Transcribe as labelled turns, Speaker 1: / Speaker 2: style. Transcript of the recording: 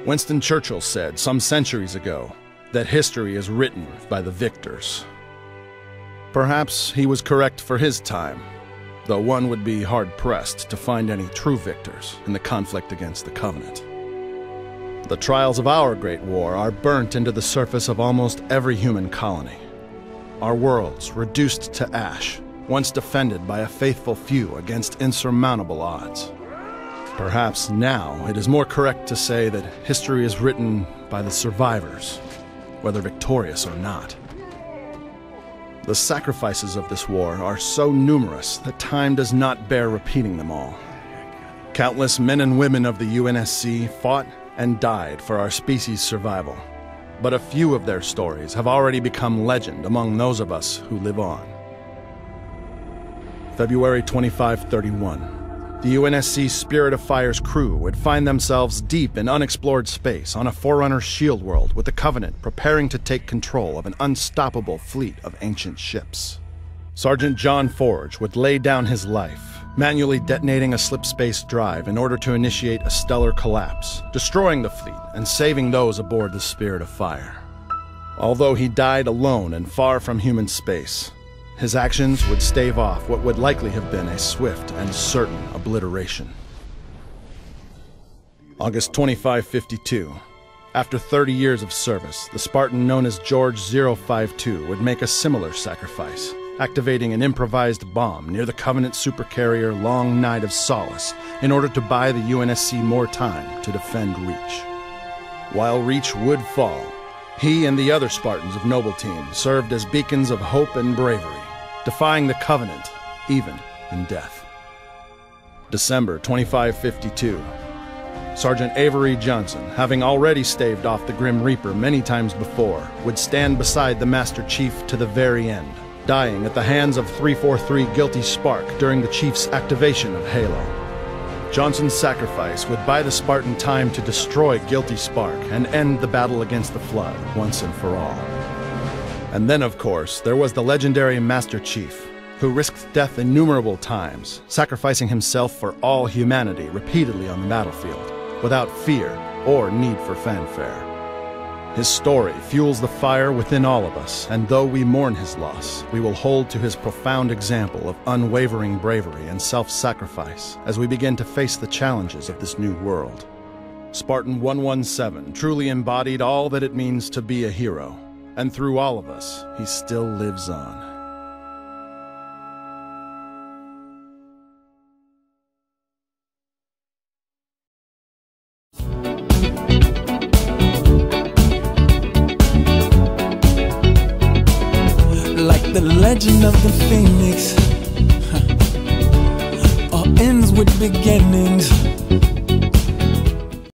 Speaker 1: Winston Churchill said some centuries ago that history is written by the victors. Perhaps he was correct for his time, though one would be hard-pressed to find any true victors in the conflict against the Covenant. The trials of our Great War are burnt into the surface of almost every human colony. Our worlds reduced to ash, once defended by a faithful few against insurmountable odds. Perhaps now it is more correct to say that history is written by the survivors, whether victorious or not. The sacrifices of this war are so numerous that time does not bear repeating them all. Countless men and women of the UNSC fought and died for our species' survival, but a few of their stories have already become legend among those of us who live on. February 2531. The UNSC Spirit of Fire's crew would find themselves deep in unexplored space on a Forerunner shield world with the Covenant preparing to take control of an unstoppable fleet of ancient ships. Sergeant John Forge would lay down his life, manually detonating a slipspace drive in order to initiate a stellar collapse, destroying the fleet and saving those aboard the Spirit of Fire. Although he died alone and far from human space, his actions would stave off what would likely have been a swift and certain obliteration. August 2552. After 30 years of service, the Spartan known as George 052 would make a similar sacrifice, activating an improvised bomb near the Covenant supercarrier Long Night of Solace in order to buy the UNSC more time to defend Reach. While Reach would fall, he and the other Spartans of Noble Team served as beacons of hope and bravery, defying the Covenant, even in death. December 2552. Sergeant Avery Johnson, having already staved off the Grim Reaper many times before, would stand beside the Master Chief to the very end, dying at the hands of 343 Guilty Spark during the Chief's activation of Halo. Johnson's sacrifice would buy the Spartan time to destroy Guilty Spark and end the battle against the Flood once and for all. And then, of course, there was the legendary Master Chief, who risked death innumerable times, sacrificing himself for all humanity repeatedly on the battlefield, without fear or need for fanfare. His story fuels the fire within all of us, and though we mourn his loss, we will hold to his profound example of unwavering bravery and self-sacrifice as we begin to face the challenges of this new world. Spartan 117 truly embodied all that it means to be a hero. And through all of us, he still lives on.
Speaker 2: Like the legend of the Phoenix, all ends with beginnings.